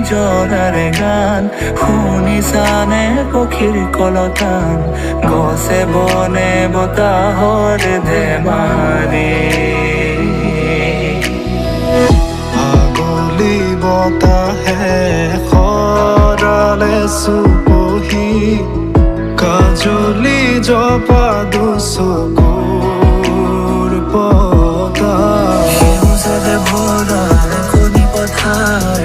জরার গান শুনিছানে পক্ষীৰ কলতান গছে বনে বতাহৰ ধেমালি আগলি বতাহে সৰালে চুপহি কাজলি জপা দুচকুৰ পতা সেউজৰে ভৰা কণী পথাৰ